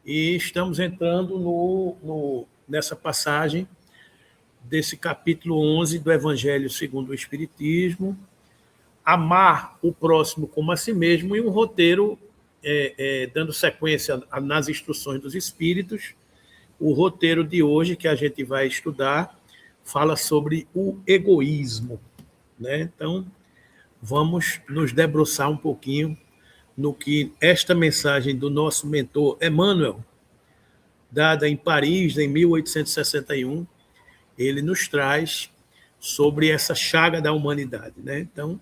E estamos entrando nessa passagem desse capítulo 11 do Evangelho segundo o Espiritismo, amar o próximo como a si mesmo, e um roteiro dando sequência nas instruções dos Espíritos. O roteiro de hoje que a gente vai estudar fala sobre o egoísmo, né? Então, vamos nos debruçar um pouquinho no que esta mensagem do nosso mentor Emmanuel, dada em Paris em 1861, ele nos traz sobre essa chaga da humanidade, né? Então,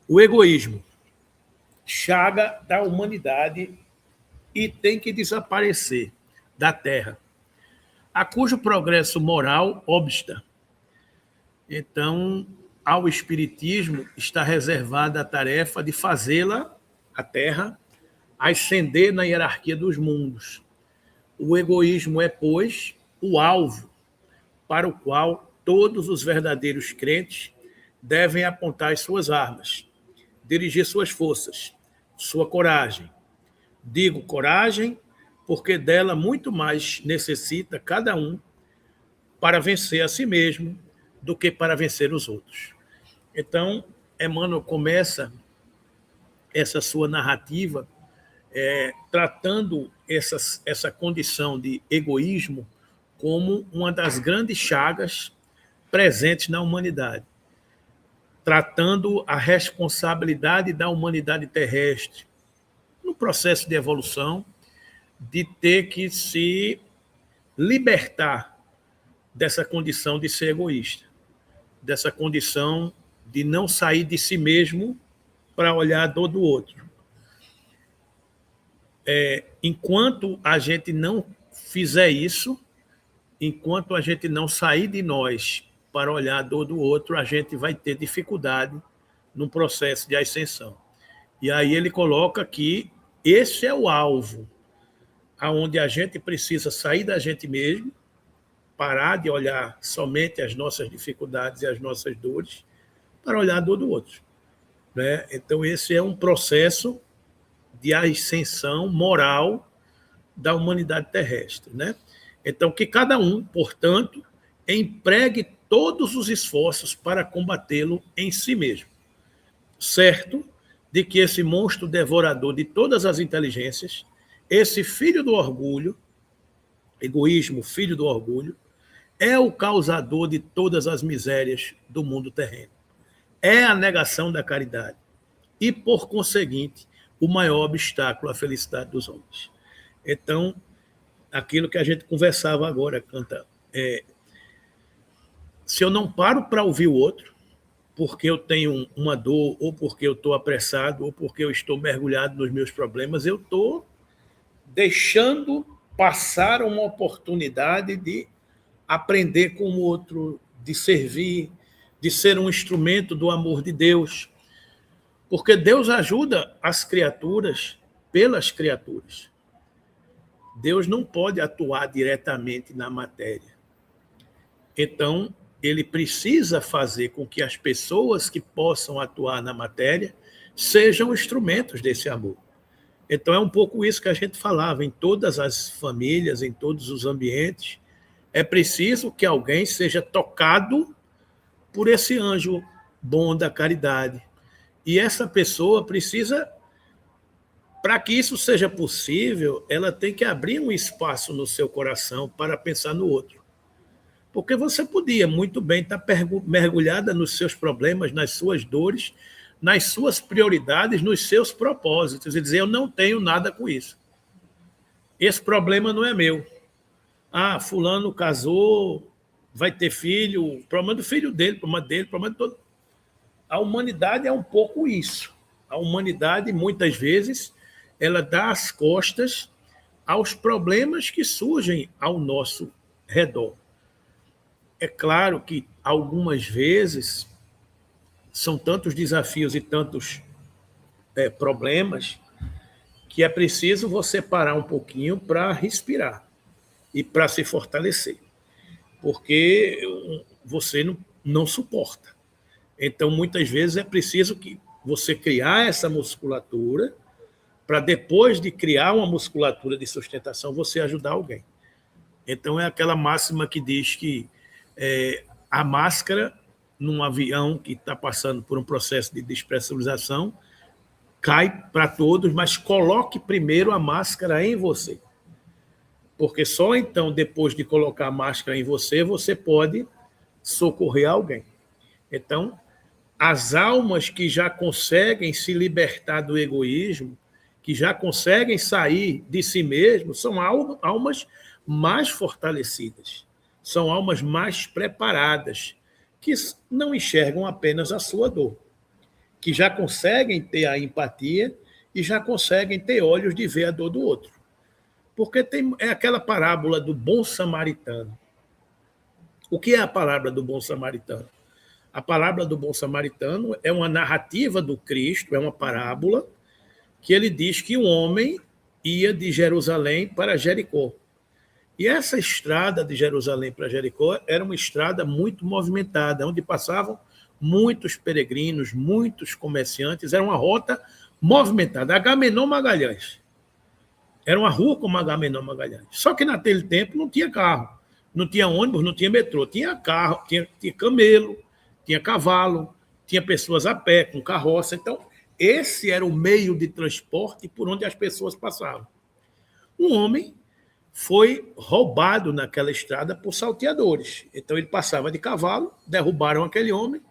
o egoísmo, chaga da humanidade, e tem que desaparecer da Terra, a cujo progresso moral obsta. Então, ao Espiritismo está reservada a tarefa de fazê-la, a Terra, ascender na hierarquia dos mundos. O egoísmo é, pois, o alvo para o qual todos os verdadeiros crentes devem apontar as suas armas, dirigir suas forças, sua coragem. Digo coragem porque dela muito mais necessita cada um para vencer a si mesmo do que para vencer os outros. Então, Emmanuel começa essa sua narrativa tratando essa condição de egoísmo como uma das grandes chagas presentes na humanidade, tratando a responsabilidade da humanidade terrestre no processo de evolução, de ter que se libertar dessa condição de ser egoísta, dessa condição de não sair de si mesmo para olhar a dor do outro. Enquanto a gente não fizer isso, enquanto a gente não sair de nós para olhar a dor do outro, a gente vai ter dificuldade no processo de ascensão. E aí ele coloca que esse é o alvo, aonde a gente precisa sair da gente mesmo, parar de olhar somente as nossas dificuldades e as nossas dores, para olhar a dor do outro, né? Então, esse é um processo de ascensão moral da humanidade terrestre, né? Então, que cada um, portanto, empregue todos os esforços para combatê-lo em si mesmo, certo de que esse monstro devorador de todas as inteligências, esse filho do orgulho, egoísmo, filho do orgulho, é o causador de todas as misérias do mundo terreno. É a negação da caridade e, por conseguinte, o maior obstáculo à felicidade dos homens. Então, aquilo que a gente conversava agora, Canta, se eu não paro para ouvir o outro, porque eu tenho uma dor, ou porque eu estou apressado, ou porque eu estou mergulhado nos meus problemas, eu estou deixando passar uma oportunidade de aprender com o outro, de servir, de ser um instrumento do amor de Deus. Porque Deus ajuda as criaturas pelas criaturas. Deus não pode atuar diretamente na matéria. Então, ele precisa fazer com que as pessoas que possam atuar na matéria sejam instrumentos desse amor. Então, é um pouco isso que a gente falava, em todas as famílias, em todos os ambientes, é preciso que alguém seja tocado por esse anjo bom da caridade. E essa pessoa precisa, para que isso seja possível, ela tem que abrir um espaço no seu coração para pensar no outro. Porque você podia muito bem estar mergulhada nos seus problemas, nas suas dores, nas suas prioridades, nos seus propósitos, e dizer, eu não tenho nada com isso. Esse problema não é meu. Ah, fulano casou, vai ter filho, o problema do filho dele, o problema de todo. A humanidade é um pouco isso. A humanidade, muitas vezes, ela dá as costas aos problemas que surgem ao nosso redor. É claro que, algumas vezes, são tantos desafios e tantos problemas que é preciso você parar um pouquinho para respirar e para se fortalecer, porque você não suporta. Então, muitas vezes, é preciso que você criar essa musculatura para depois de criar uma musculatura de sustentação, você ajudar alguém. Então, é aquela máxima que diz que a máscara, num avião que está passando por um processo de despressurização, cai para todos, mas coloque primeiro a máscara em você. Porque só então, depois de colocar a máscara em você, você pode socorrer alguém. Então, as almas que já conseguem se libertar do egoísmo, que já conseguem sair de si mesmos, são almas mais fortalecidas, são almas mais preparadas, que não enxergam apenas a sua dor, que já conseguem ter a empatia e já conseguem ter olhos de ver a dor do outro. Porque é aquela parábola do bom samaritano. O que é a parábola do bom samaritano? A parábola do bom samaritano é uma narrativa do Cristo, é uma parábola que ele diz que um homem ia de Jerusalém para Jericó. E essa estrada de Jerusalém para Jericó era uma estrada muito movimentada, onde passavam muitos peregrinos, muitos comerciantes, era uma rota movimentada. Agamenon Magalhães. Era uma rua como Agamenon Magalhães. Só que naquele tempo não tinha carro, não tinha ônibus, não tinha metrô. Tinha carro, tinha camelo, tinha cavalo, tinha pessoas a pé, com carroça. Então, esse era o meio de transporte por onde as pessoas passavam. Um homem foi roubado naquela estrada por salteadores. Então, ele passava de cavalo, derrubaram aquele homem,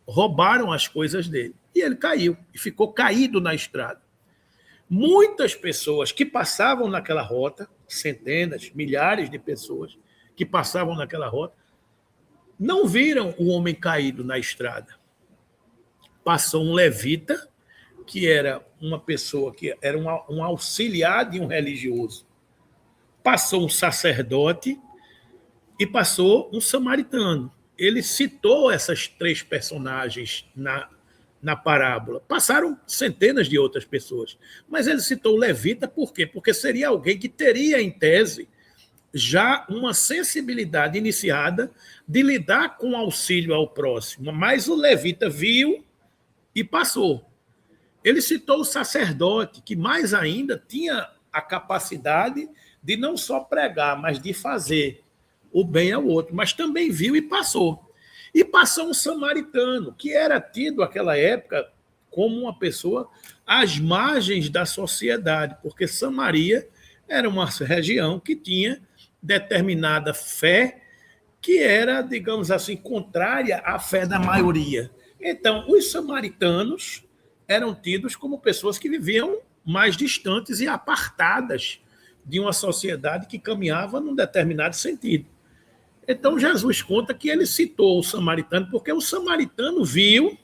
roubaram as coisas dele. E ele caiu, e ficou caído na estrada. Muitas pessoas que passavam naquela rota, centenas, milhares de pessoas que passavam naquela rota, não viram o homem caído na estrada. Passou um levita, que era uma pessoa que era um auxiliar de um religioso. Passou um sacerdote e passou um samaritano. Ele citou essas três personagens na parábola. Passaram centenas de outras pessoas. Mas ele citou o levita por quê? Porque seria alguém que teria, em tese, já uma sensibilidade iniciada de lidar com auxílio ao próximo. Mas o levita viu e passou. Ele citou o sacerdote, que mais ainda tinha a capacidade de não só pregar, mas de fazer o bem ao outro, mas também viu e passou. E passou um samaritano, que era tido naquela época como uma pessoa às margens da sociedade, porque Samaria era uma região que tinha determinada fé que era, digamos assim, contrária à fé da maioria. Então, os samaritanos eram tidos como pessoas que viviam mais distantes e apartadas de uma sociedade que caminhava num determinado sentido. Então, Jesus conta que ele citou o samaritano, porque o samaritano viu,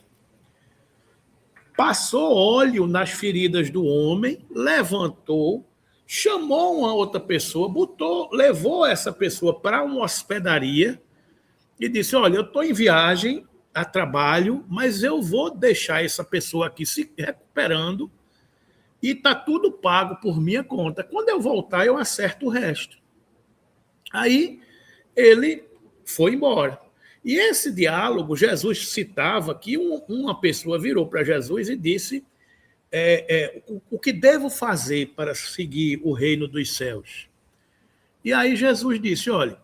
passou óleo nas feridas do homem, levantou, chamou uma outra pessoa, levou essa pessoa para uma hospedaria e disse: olha, eu estou em viagem a trabalho, mas eu vou deixar essa pessoa aqui se recuperando e está tudo pago por minha conta. Quando eu voltar, eu acerto o resto. Aí ele foi embora. E esse diálogo, Jesus citava que uma pessoa virou para Jesus e disse o que devo fazer para seguir o reino dos céus. E aí Jesus disse: olha,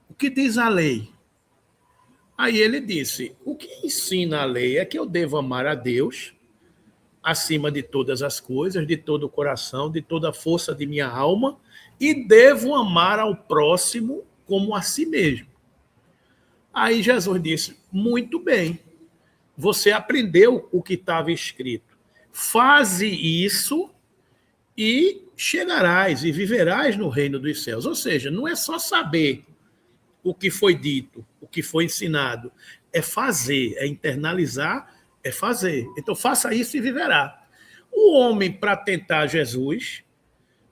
o que diz a lei? Aí ele disse: o que ensina a lei é que eu devo amar a Deus acima de todas as coisas, de todo o coração, de toda a força de minha alma, e devo amar ao próximo como a si mesmo. Aí Jesus disse: muito bem, você aprendeu o que estava escrito. Faze isso e chegarás e viverás no reino dos céus. Ou seja, não é só saber o que foi dito, o que foi ensinado, é fazer, é internalizar, é fazer. Então faça isso e viverá. O homem, para tentar Jesus,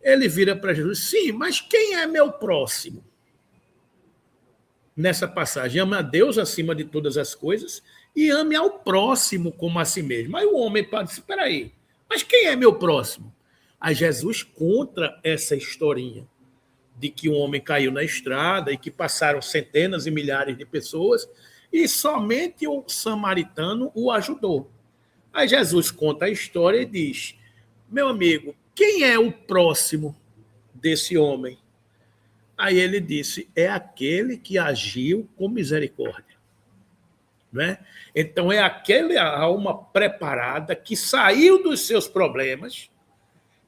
ele vira para Jesus: sim, mas quem é meu próximo? Nessa passagem, ame a Deus acima de todas as coisas e ame ao próximo como a si mesmo. Aí o homem diz: espera aí, mas quem é meu próximo? Aí Jesus conta essa historinha de que um homem caiu na estrada e que passaram centenas e milhares de pessoas e somente o samaritano o ajudou. Aí Jesus conta a história e diz: meu amigo, quem é o próximo desse homem? Aí ele disse, é aquele que agiu com misericórdia. Né? Então é aquela alma preparada que saiu dos seus problemas,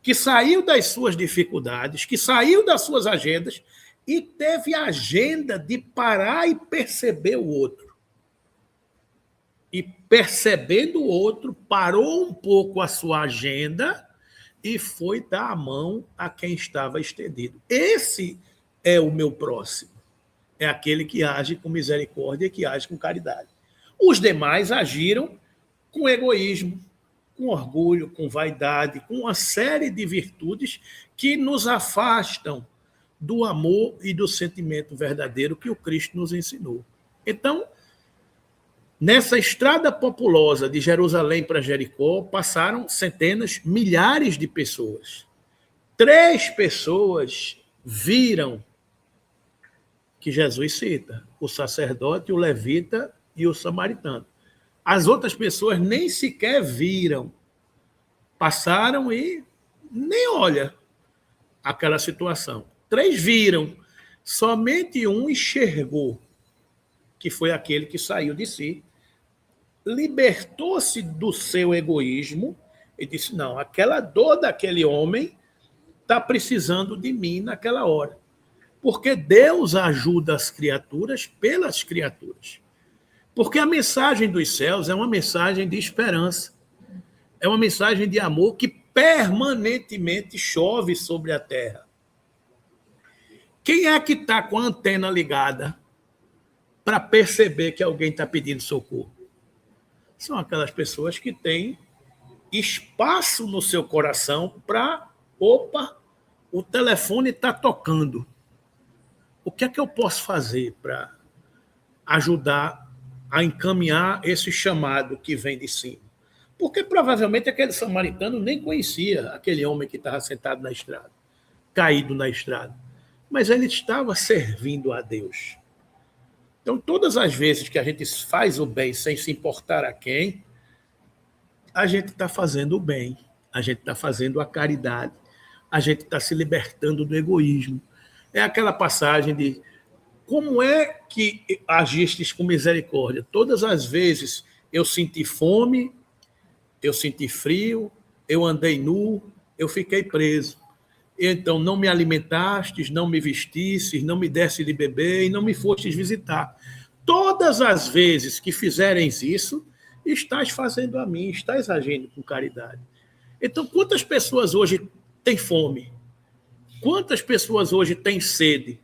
que saiu das suas dificuldades, que saiu das suas agendas e teve a agenda de parar e perceber o outro. E percebendo o outro, parou um pouco a sua agenda e foi dar a mão a quem estava estendido. Esse é o meu próximo. É aquele que age com misericórdia e que age com caridade. Os demais agiram com egoísmo, com orgulho, com vaidade, com uma série de virtudes que nos afastam do amor e do sentimento verdadeiro que o Cristo nos ensinou. Então, nessa estrada populosa de Jerusalém para Jericó, passaram centenas, milhares de pessoas. 3 pessoas viram que Jesus cita, o sacerdote, o levita e o samaritano. As outras pessoas nem sequer viram. Passaram e nem olha aquela situação. 3 viram, somente um enxergou, que foi aquele que saiu de si, libertou-se do seu egoísmo e disse, não, aquela dor daquele homem está precisando de mim naquela hora. Porque Deus ajuda as criaturas pelas criaturas. Porque a mensagem dos céus é uma mensagem de esperança. É uma mensagem de amor que permanentemente chove sobre a terra. Quem é que está com a antena ligada para perceber que alguém está pedindo socorro? São aquelas pessoas que têm espaço no seu coração para, opa, o telefone está tocando. O que é que eu posso fazer para ajudar a encaminhar esse chamado que vem de cima? Porque provavelmente aquele samaritano nem conhecia aquele homem que estava sentado na estrada, caído na estrada. Mas ele estava servindo a Deus. Então, todas as vezes que a gente faz o bem sem se importar a quem, a gente está fazendo o bem, a gente está fazendo a caridade, a gente está se libertando do egoísmo. É aquela passagem de como é que agistes com misericórdia? Todas as vezes eu senti fome, eu senti frio, eu andei nu, eu fiquei preso. Então não me alimentastes, não me vestistes, não me deste de beber e não me fostes visitar. Todas as vezes que fizereis isso, estás fazendo a mim, estás agindo com caridade. Então, quantas pessoas hoje têm fome? Quantas pessoas hoje têm sede?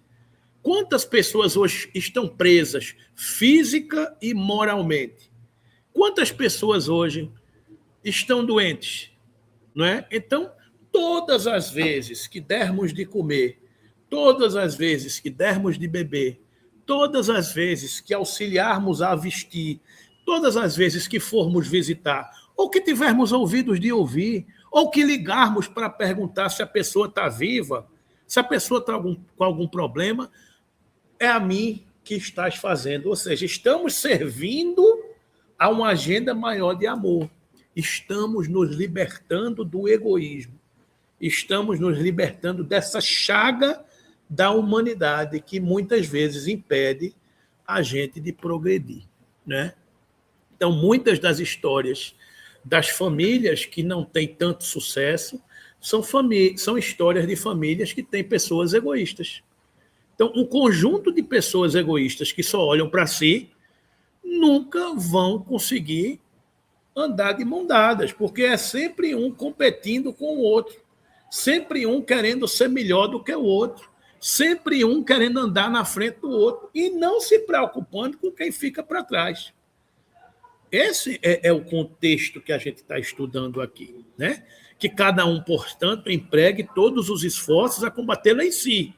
Quantas pessoas hoje estão presas física e moralmente? Quantas pessoas hoje estão doentes? Não é? Então, todas as vezes que dermos de comer, todas as vezes que dermos de beber, todas as vezes que auxiliarmos a vestir, todas as vezes que formos visitar, ou que tivermos ouvidos de ouvir, ou que ligarmos para perguntar se a pessoa está viva, se a pessoa está com algum problema, é a mim que estás fazendo. Ou seja, estamos servindo a uma agenda maior de amor. Estamos nos libertando do egoísmo. Estamos nos libertando dessa chaga da humanidade que muitas vezes impede a gente de progredir, né? Então, muitas das histórias das famílias que não têm tanto sucesso são histórias de famílias que têm pessoas egoístas. Então, um conjunto de pessoas egoístas que só olham para si nunca vão conseguir andar de mão dadas, porque é sempre um competindo com o outro, sempre um querendo ser melhor do que o outro, sempre um querendo andar na frente do outro e não se preocupando com quem fica para trás. Esse é o contexto que a gente está estudando aqui, né? Que cada um, portanto, empregue todos os esforços a combatê-la em si,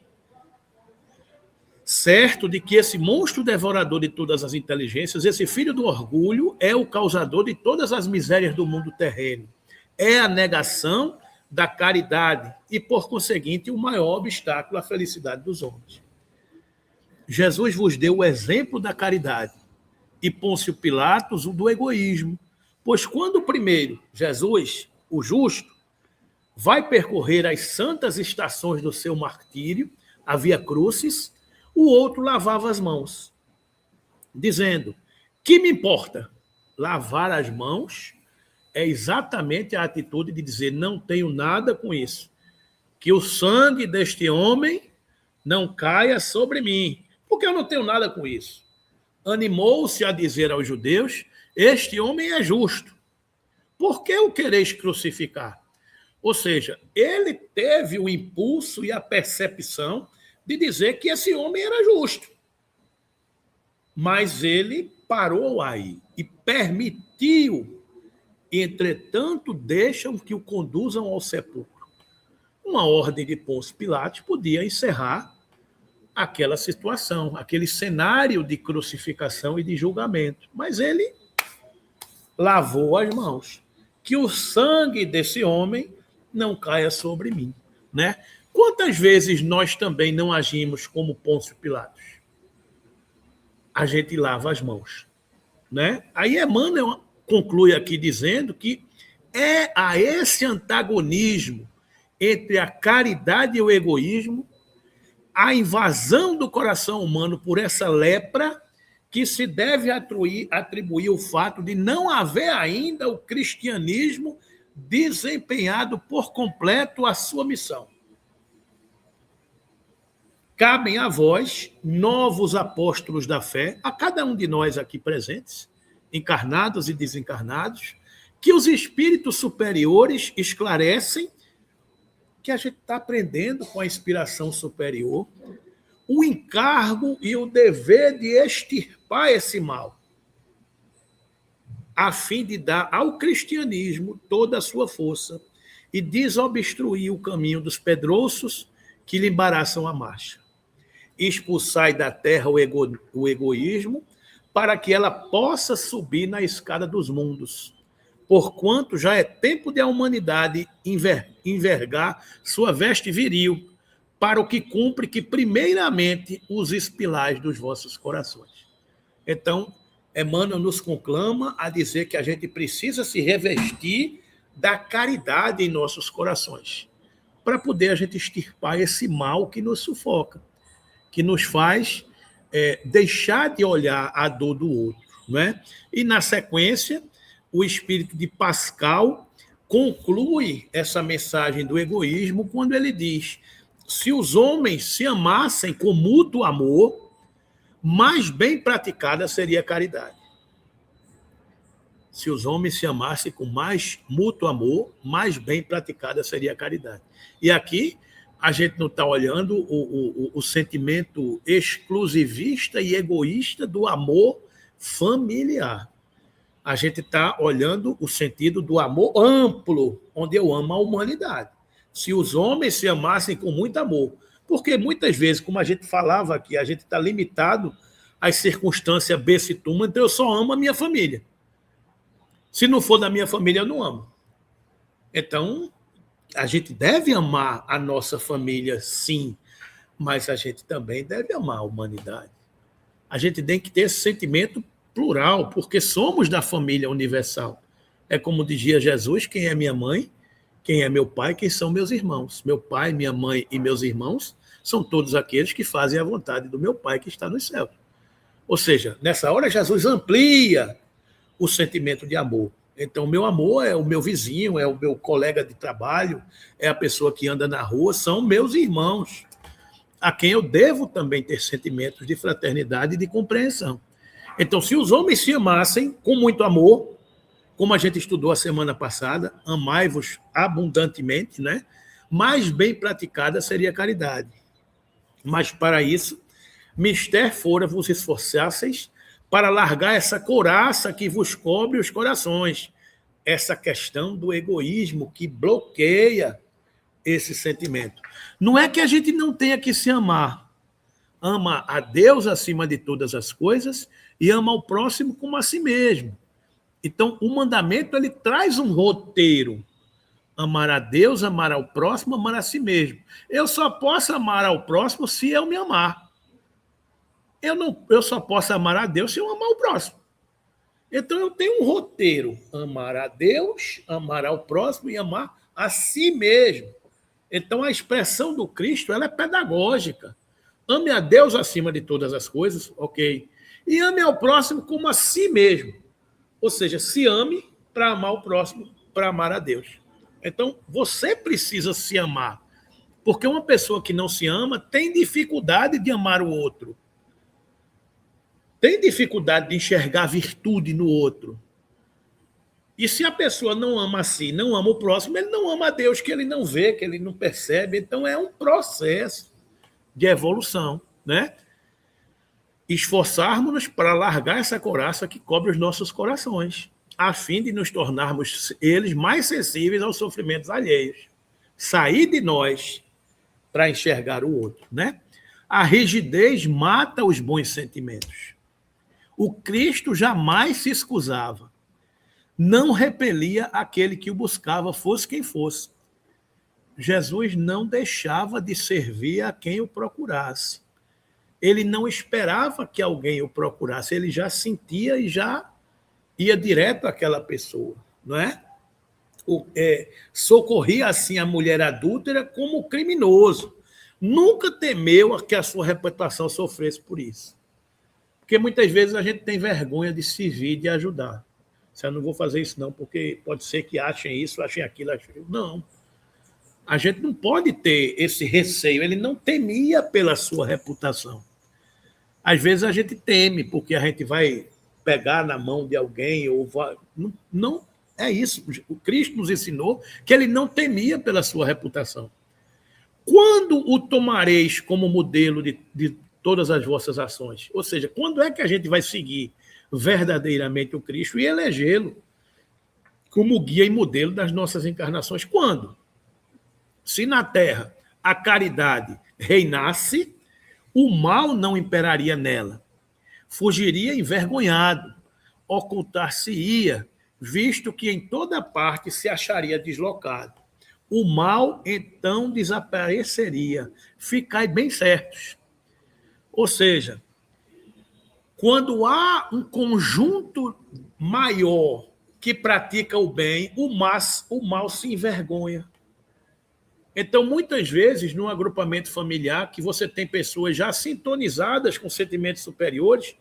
certo de que esse monstro devorador de todas as inteligências, esse filho do orgulho, é o causador de todas as misérias do mundo terreno. É a negação da caridade e, por conseguinte, o maior obstáculo à felicidade dos homens. Jesus vos deu o exemplo da caridade e Pôncio Pilatos o do egoísmo, pois quando o primeiro, Jesus, o justo, vai percorrer as santas estações do seu martírio, a Via Crucis, o outro lavava as mãos, dizendo: que me importa? Lavar as mãos é exatamente a atitude de dizer: não tenho nada com isso, que o sangue deste homem não caia sobre mim, porque eu não tenho nada com isso. Animou-se a dizer aos judeus: este homem é justo, por que o quereis crucificar? Ou seja, ele teve o impulso e a percepção de dizer que esse homem era justo. Mas ele parou aí e permitiu, entretanto, deixam que o conduzam ao sepulcro. Uma ordem de Pôncio Pilatos podia encerrar aquela situação, aquele cenário de crucificação e de julgamento. Mas ele lavou as mãos. Que o sangue desse homem não caia sobre mim, né? Quantas vezes nós também não agimos como Pôncio Pilatos? A gente lava as mãos, né? Aí Emmanuel conclui aqui dizendo que é a esse antagonismo entre a caridade e o egoísmo, a invasão do coração humano por essa lepra, que se deve atribuir o fato de não haver ainda o cristianismo desempenhado por completo a sua missão. Cabem a vós, novos apóstolos da fé, a cada um de nós aqui presentes, encarnados e desencarnados, que os espíritos superiores esclarecem, que a gente está aprendendo com a inspiração superior, o encargo e o dever de extirpar esse mal, a fim de dar ao cristianismo toda a sua força e desobstruir o caminho dos pedrouços que lhe embaraçam a marcha. Expulsai da terra o egoísmo, para que ela possa subir na escada dos mundos, porquanto já é tempo de a humanidade envergar sua veste viril, para o que cumpre que primeiramente os espilais dos vossos corações. Então, Emmanuel nos conclama a dizer que a gente precisa se revestir da caridade em nossos corações, para poder a gente extirpar esse mal que nos sufoca, que nos faz deixar de olhar a dor do outro, não é? E, na sequência, o espírito de Pascal conclui essa mensagem do egoísmo quando ele diz: se os homens se amassem com mútuo amor, mais bem praticada seria a caridade. Se os homens se amassem com mais mútuo amor, mais bem praticada seria a caridade. E aqui a gente não está olhando o sentimento exclusivista e egoísta do amor familiar. A gente está olhando o sentido do amor amplo, onde eu amo a humanidade. Se os homens se amassem com muito amor, porque muitas vezes, como a gente falava aqui, a gente está limitado às circunstâncias becituma, então eu só amo a minha família. Se não for da minha família, eu não amo. Então, a gente deve amar a nossa família, sim, mas a gente também deve amar a humanidade. A gente tem que ter esse sentimento plural, porque somos da família universal. É como dizia Jesus: quem é minha mãe, quem é meu pai, quem são meus irmãos. Meu pai, minha mãe e meus irmãos são todos aqueles que fazem a vontade do meu pai que está nos céus. Ou seja, nessa hora Jesus amplia o sentimento de amor. Então, meu amor é o meu vizinho, é o meu colega de trabalho, é a pessoa que anda na rua, são meus irmãos, a quem eu devo também ter sentimentos de fraternidade e de compreensão. Então, se os homens se amassem com muito amor, como a gente estudou a semana passada, amai-vos abundantemente, né? Mais bem praticada seria a caridade. Mas, para isso, mister fora vos esforçasseis para largar essa couraça que vos cobre os corações, essa questão do egoísmo que bloqueia esse sentimento. Não é que a gente não tenha que se amar. Ama a Deus acima de todas as coisas e ama o próximo como a si mesmo. Então, o mandamento ele traz um roteiro. Amar a Deus, amar ao próximo, amar a si mesmo. Eu só posso amar ao próximo se eu me amar. Eu só posso amar a Deus se eu amar o próximo. Então, eu tenho um roteiro: amar a Deus, amar ao próximo e amar a si mesmo. Então, a expressão do Cristo ela é pedagógica. Ame a Deus acima de todas as coisas, ok. E ame ao próximo como a si mesmo. Ou seja, se ame para amar o próximo, para amar a Deus. Então, você precisa se amar. Porque uma pessoa que não se ama tem dificuldade de amar o outro. Tem dificuldade de enxergar virtude no outro. E se a pessoa não ama a si, não ama o próximo, ele não ama a Deus, que ele não vê, que ele não percebe. Então, é um processo de evolução, né? Esforçarmos-nos para largar essa couraça que cobre os nossos corações, a fim de nos tornarmos eles mais sensíveis aos sofrimentos alheios. Sair de nós para enxergar o outro, né? A rigidez mata os bons sentimentos. O Cristo jamais se excusava. Não repelia aquele que o buscava, fosse quem fosse. Jesus não deixava de servir a quem o procurasse. Ele não esperava que alguém o procurasse, ele já sentia e já ia direto àquela pessoa, não é? Socorria assim a mulher adúltera como criminoso. Nunca temeu que a sua reputação sofresse por isso. Porque muitas vezes a gente tem vergonha de servir, de ajudar. Eu não vou fazer isso não, porque pode ser que achem isso, achem aquilo, achem aquilo. Não. A gente não pode ter esse receio. Ele não temia pela sua reputação. Às vezes a gente teme, porque a gente vai pegar na mão de alguém, ou vai... Não é isso. O Cristo nos ensinou que ele não temia pela sua reputação. Quando o tomareis como modelo de todas as vossas ações? Ou seja, quando é que a gente vai seguir verdadeiramente o Cristo e elegê-lo como guia e modelo das nossas encarnações? Quando? Se na Terra a caridade reinasse, o mal não imperaria nela. Fugiria envergonhado, ocultar-se-ia, visto que em toda parte se acharia deslocado. O mal, então, desapareceria. Ficai bem certos. Ou seja, quando há um conjunto maior que pratica o bem, o mal se envergonha. Então, muitas vezes, num agrupamento familiar, que você tem pessoas já sintonizadas com sentimentos superiores,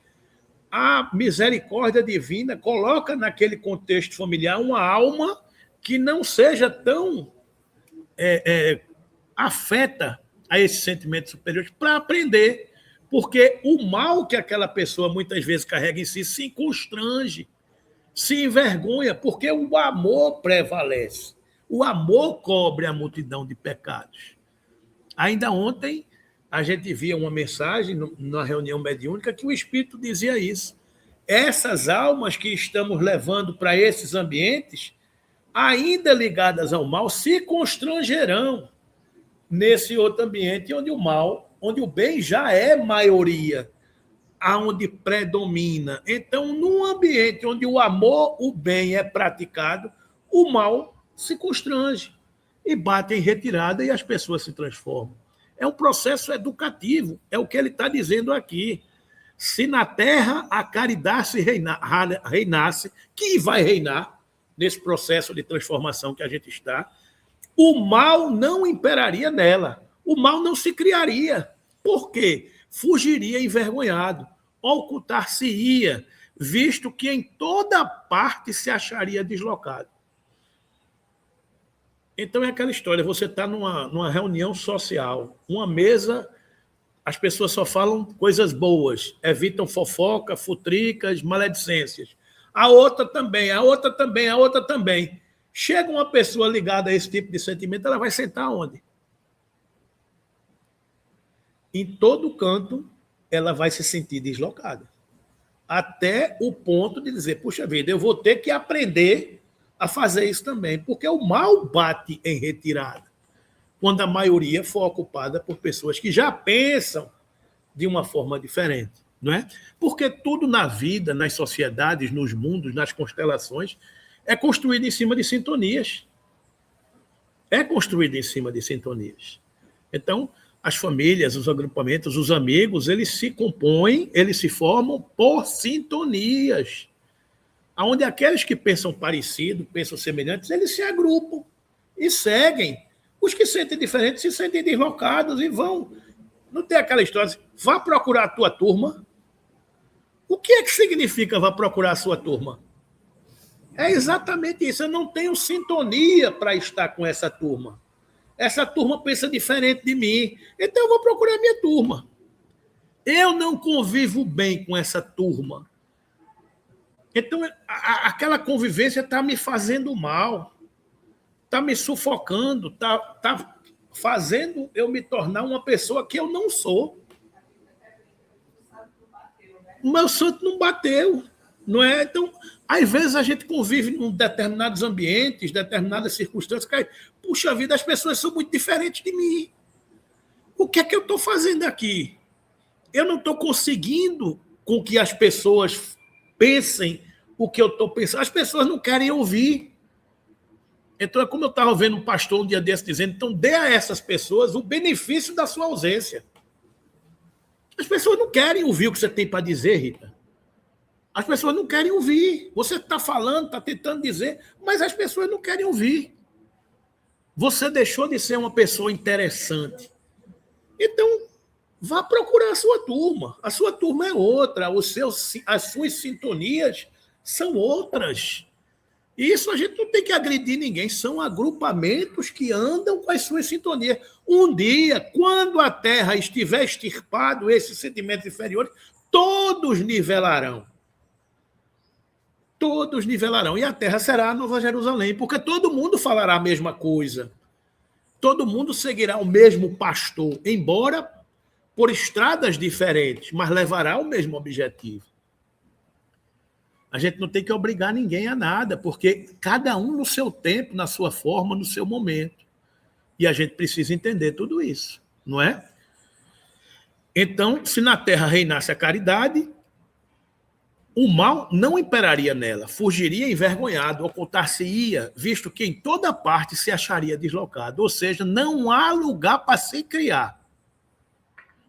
a misericórdia divina coloca naquele contexto familiar uma alma que não seja tão afeta a esses sentimentos superiores para aprender. Porque o mal que aquela pessoa muitas vezes carrega em si se constrange, se envergonha, porque o amor prevalece. O amor cobre a multidão de pecados. Ainda ontem, a gente via uma mensagem na reunião mediúnica que o Espírito dizia isso. Essas almas que estamos levando para esses ambientes, ainda ligadas ao mal, se constrangerão nesse outro ambiente onde o mal, onde o bem já é maioria, aonde predomina. Então, num ambiente onde o amor, o bem é praticado, o mal se constrange e bate em retirada e as pessoas se transformam. É um processo educativo, é o que ele está dizendo aqui. Se na Terra a caridade reinasse, que vai reinar nesse processo de transformação que a gente está, o mal não imperaria nela, o mal não se criaria. Por quê? Fugiria envergonhado, ocultar-se-ia, visto que em toda parte se acharia deslocado. Então é aquela história, você está numa reunião social, uma mesa, as pessoas só falam coisas boas, evitam fofoca, futricas, maledicências. A outra também, a outra também, a outra também. Chega uma pessoa ligada a esse tipo de sentimento, ela vai sentar onde? Em todo canto, ela vai se sentir deslocada. Até o ponto de dizer, puxa vida, eu vou ter que aprender a fazer isso também, porque o mal bate em retirada, quando a maioria for ocupada por pessoas que já pensam de uma forma diferente, não é? Porque tudo na vida, nas sociedades, nos mundos, nas constelações, é construído em cima de sintonias. É construído em cima de sintonias. Então, as famílias, os agrupamentos, os amigos, eles se compõem, eles se formam por sintonias, onde aqueles que pensam parecido, pensam semelhantes, eles se agrupam e seguem. Os que sentem diferentes se sentem deslocados e vão. Não tem aquela história assim, vá procurar a tua turma. O que é que significa vá procurar a sua turma? É exatamente isso. Eu não tenho sintonia para estar com essa turma. Essa turma pensa diferente de mim. Então eu vou procurar a minha turma. Eu não convivo bem com essa turma. Então aquela convivência está me fazendo mal. Está me sufocando. Está fazendo eu me tornar uma pessoa que eu não sou. O meu santo não bateu. Não é? Então, às vezes a gente convive em determinados ambientes, determinadas circunstâncias, que, puxa vida, as pessoas são muito diferentes de mim. O que é que eu estou fazendo aqui? Eu não estou conseguindo com que as pessoas pensem o que eu estou pensando. As pessoas não querem ouvir. Então, é como eu estava vendo um pastor um dia desse dizendo, então dê a essas pessoas o benefício da sua ausência. As pessoas não querem ouvir o que você tem para dizer, Rita. As pessoas não querem ouvir. Você está falando, está tentando dizer, mas as pessoas não querem ouvir. Você deixou de ser uma pessoa interessante. Então, vá procurar a sua turma. A sua turma é outra. As suas sintonias são outras. E isso a gente não tem que agredir ninguém. São agrupamentos que andam com as suas sintonias. Um dia, quando a Terra estiver extirpado esses sentimentos inferiores, todos nivelarão. Todos nivelarão. E a Terra será a Nova Jerusalém, porque todo mundo falará a mesma coisa. Todo mundo seguirá o mesmo pastor, embora por estradas diferentes, mas levará o mesmo objetivo. A gente não tem que obrigar ninguém a nada, porque cada um no seu tempo, na sua forma, no seu momento. E a gente precisa entender tudo isso, não é? Então, se na Terra reinasse a caridade, o mal não imperaria nela, fugiria envergonhado, ocultar-se-ia, visto que em toda parte se acharia deslocado, ou seja, não há lugar para se criar.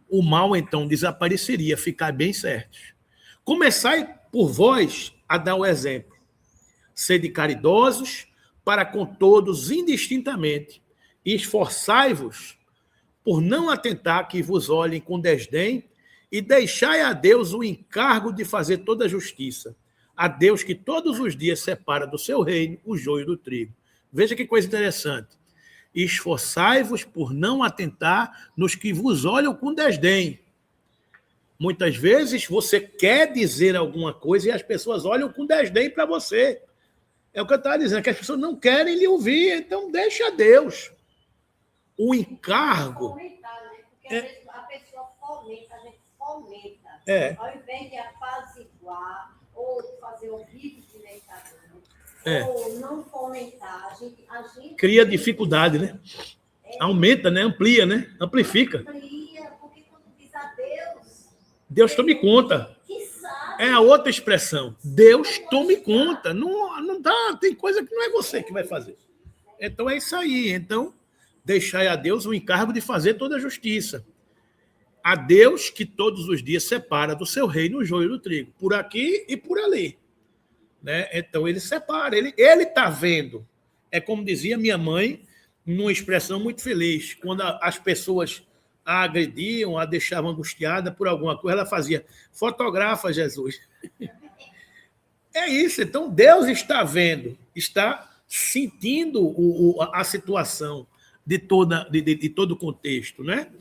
O mal, então, desapareceria, ficar bem certo. Começai por vós a dar o exemplo. Sede caridosos para com todos indistintamente, e esforçai-vos por não atentar que vos olhem com desdém, e deixai a Deus o encargo de fazer toda a justiça. A Deus que todos os dias separa do seu reino o joio do trigo. Veja que coisa interessante. Esforçai-vos por não atentar nos que vos olham com desdém. Muitas vezes você quer dizer alguma coisa e as pessoas olham com desdém para você. É o que eu estava dizendo, que as pessoas não querem lhe ouvir, então deixa a Deus. O encargo... Fomentar, né? Porque às vezes a pessoa fomenta, a gente fomenta. Ao invés de apaziguar ou fazer ouvido silenciador, ou não fomentar, a gente cria dificuldade, né? Aumenta, né? Amplia, né? Amplifica. Amplia, porque quando diz a Deus... Deus tome conta. É a outra expressão. Deus tome conta. Não dá, tem coisa que não é você que vai fazer. Então é isso aí. Então, deixai a Deus o encargo de fazer toda a justiça. A Deus que todos os dias separa do seu reino o joio do trigo, por aqui e por ali. Né? Então ele separa, ele está vendo. É como dizia minha mãe, numa expressão muito feliz, quando as pessoas a agrediam, a deixavam angustiada por alguma coisa, ela fazia, fotografa Jesus. É isso, então Deus está vendo, está sentindo a situação de todo o contexto, né?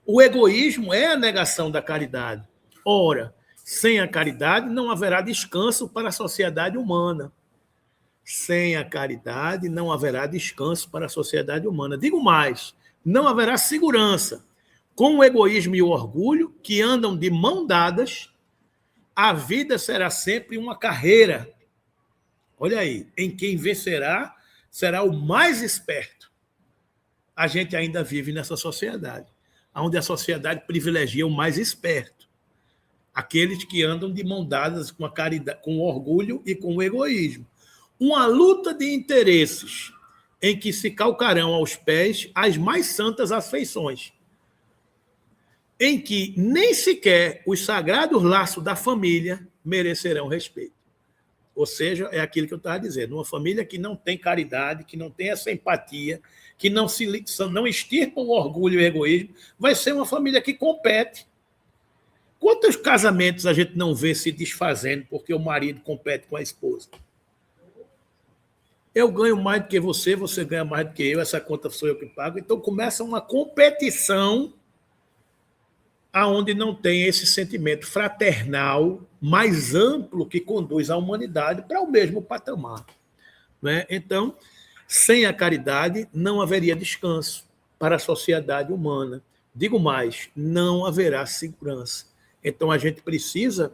O egoísmo é a negação da caridade. Ora, sem a caridade não haverá descanso para a sociedade humana. Sem a caridade não haverá descanso para a sociedade humana. Digo mais, não haverá segurança. Com o egoísmo e o orgulho, que andam de mão dadas, a vida será sempre uma carreira. Olha aí, em quem vencerá será o mais esperto. A gente ainda vive nessa sociedade, onde a sociedade privilegia o mais esperto. Aqueles que andam de mão dadas com a caridade, com o orgulho e com o egoísmo. Uma luta de interesses em que se calcarão aos pés as mais santas afeições, em que nem sequer os sagrados laços da família merecerão respeito. Ou seja, é aquilo que eu estava dizendo, uma família que não tem caridade, que não tem essa empatia, que não extirpa o orgulho e o egoísmo, vai ser uma família que compete. Quantos casamentos a gente não vê se desfazendo porque o marido compete com a esposa? Eu ganho mais do que você, você ganha mais do que eu, essa conta sou eu que pago. Então começa uma competição aonde não tem esse sentimento fraternal mais amplo que conduz a humanidade para o mesmo patamar. Né? Então, sem a caridade, não haveria descanso para a sociedade humana. Digo mais, não haverá segurança. Então, a gente precisa,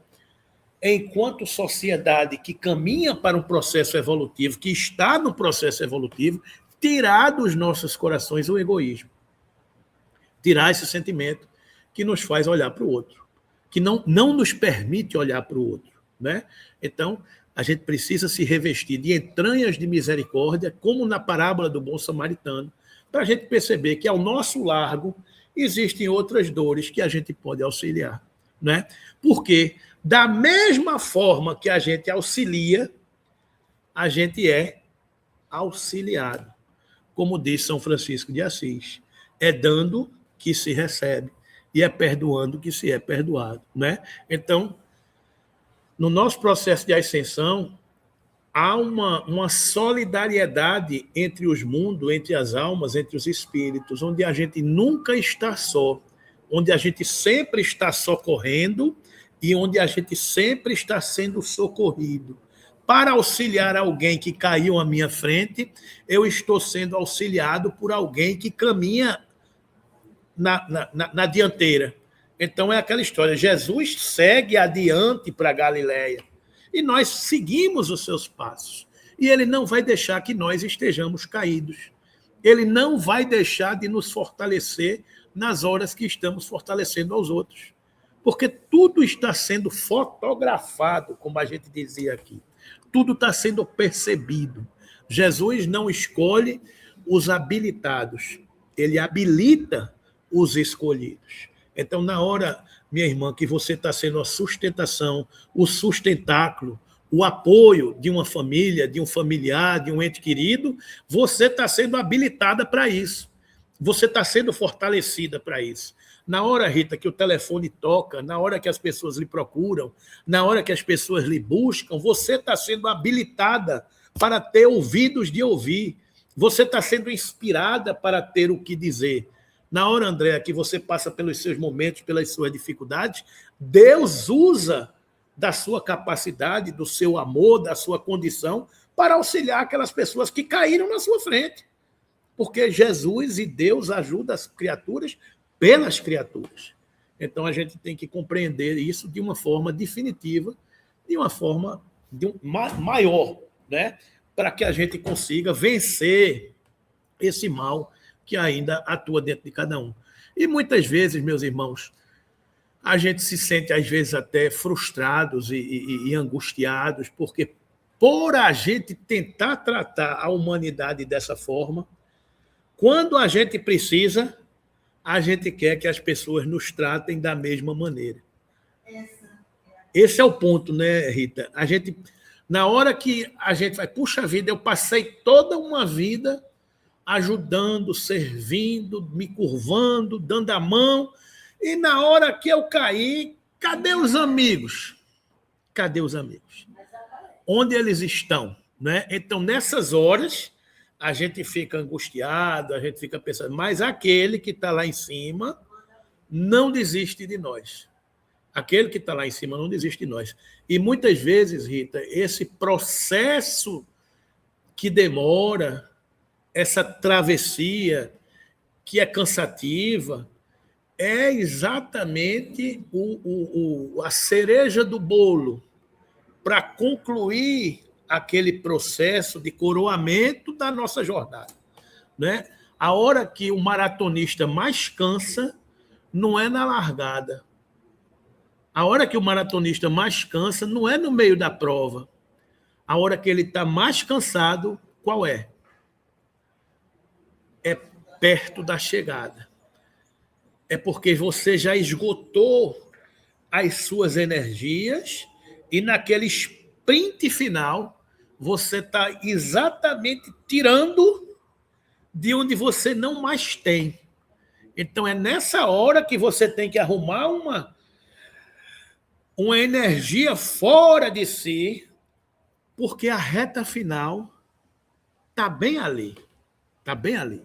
enquanto sociedade que caminha para um processo evolutivo, que está no processo evolutivo, tirar dos nossos corações o egoísmo. Tirar esse sentimento que nos faz olhar para o outro, que não nos permite olhar para o outro. Né? Então, a gente precisa se revestir de entranhas de misericórdia, como na parábola do bom samaritano, para a gente perceber que ao nosso largo existem outras dores que a gente pode auxiliar. Né? Porque, da mesma forma que a gente auxilia, a gente é auxiliado. Como diz São Francisco de Assis, é dando que se recebe e é perdoando que se é perdoado. Né? Então, no nosso processo de ascensão, há uma solidariedade entre os mundos, entre as almas, entre os espíritos, onde a gente nunca está só, onde a gente sempre está socorrendo e onde a gente sempre está sendo socorrido. Para auxiliar alguém que caiu à minha frente, eu estou sendo auxiliado por alguém que caminha na dianteira. Então é aquela história, Jesus segue adiante para Galiléia e nós seguimos os seus passos. E ele não vai deixar que nós estejamos caídos. Ele não vai deixar de nos fortalecer nas horas que estamos fortalecendo aos outros. Porque tudo está sendo fotografado, como a gente dizia aqui. Tudo está sendo percebido. Jesus não escolhe os habilitados, ele habilita os escolhidos. Então, na hora, minha irmã, que você está sendo a sustentação, o sustentáculo, o apoio de uma família, de um familiar, de um ente querido, você está sendo habilitada para isso. Você está sendo fortalecida para isso. Na hora, Rita, que o telefone toca, na hora que as pessoas lhe procuram, na hora que as pessoas lhe buscam, você está sendo habilitada para ter ouvidos de ouvir. Você está sendo inspirada para ter o que dizer. Na hora, Andréa, que você passa pelos seus momentos, pelas suas dificuldades, Deus usa da sua capacidade, do seu amor, da sua condição, para auxiliar aquelas pessoas que caíram na sua frente. Porque Jesus e Deus ajudam as criaturas pelas criaturas. Então, a gente tem que compreender isso de uma forma definitiva, de uma forma maior, né? Para que a gente consiga vencer esse mal que ainda atua dentro de cada um. E muitas vezes, meus irmãos, a gente se sente, às vezes, até frustrados e angustiados, porque por a gente tentar tratar a humanidade dessa forma, quando a gente precisa, a gente quer que as pessoas nos tratem da mesma maneira. Esse é o ponto, né, Rita? A gente, na hora que a gente vai, puxa vida, eu passei toda uma vida ajudando, servindo, me curvando, dando a mão, e na hora que eu caí, cadê os amigos? Cadê os amigos? Onde eles estão? Né? Então, nessas horas, a gente fica angustiado, a gente fica pensando, mas aquele que está lá em cima não desiste de nós. Aquele que está lá em cima não desiste de nós. E muitas vezes, Rita, esse processo que demora, essa travessia que é cansativa, é exatamente a cereja do bolo para concluir aquele processo de coroamento da nossa jornada. Né? A hora que o maratonista mais cansa não é na largada. A hora que o maratonista mais cansa não é no meio da prova. A hora que ele está mais cansado, qual é? É perto da chegada. É porque você já esgotou as suas energias e naquele print final, você está exatamente tirando de onde você não mais tem. Então, é nessa hora que você tem que arrumar uma energia fora de si, porque a reta final está bem ali. Está bem ali.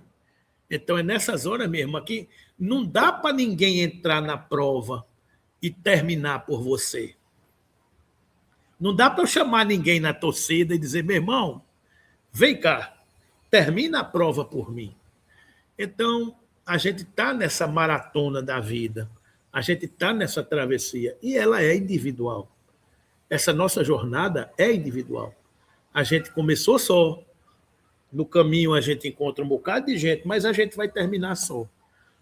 Então, é nessas horas mesmo aqui, não dá para ninguém entrar na prova e terminar por você. Não dá para eu chamar ninguém na torcida e dizer, meu irmão, vem cá, termina a prova por mim. Então, a gente está nessa maratona da vida, a gente está nessa travessia, e ela é individual. Essa nossa jornada é individual. A gente começou só, no caminho a gente encontra um bocado de gente, mas a gente vai terminar só.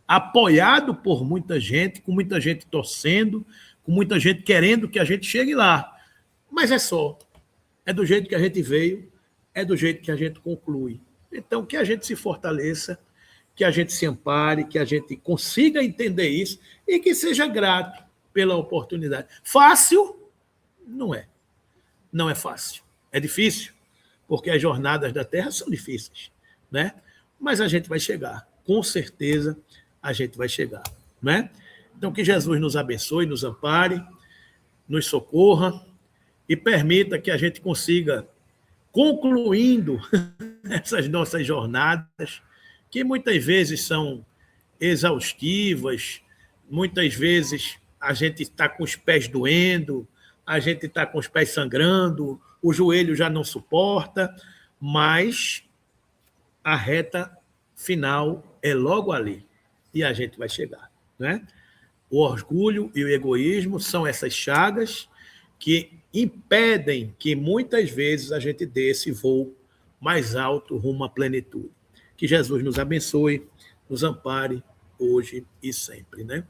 Apoiado por muita gente, com muita gente torcendo, com muita gente querendo que a gente chegue lá. Mas é só. É do jeito que a gente veio, é do jeito que a gente conclui. Então, que a gente se fortaleça, que a gente se ampare, que a gente consiga entender isso e que seja grato pela oportunidade. Fácil? Não é. Não é fácil. É difícil, porque as jornadas da Terra são difíceis, né? Mas a gente vai chegar. Com certeza, a gente vai chegar, né? Então, que Jesus nos abençoe, nos ampare, nos socorra e permita que a gente consiga, concluindo essas nossas jornadas, que muitas vezes são exaustivas, muitas vezes a gente está com os pés doendo, a gente está com os pés sangrando, o joelho já não suporta, mas a reta final é logo ali e a gente vai chegar, né? O orgulho e o egoísmo são essas chagas que impedem que muitas vezes a gente dê esse voo mais alto rumo à plenitude. Que Jesus nos abençoe, nos ampare hoje e sempre, né?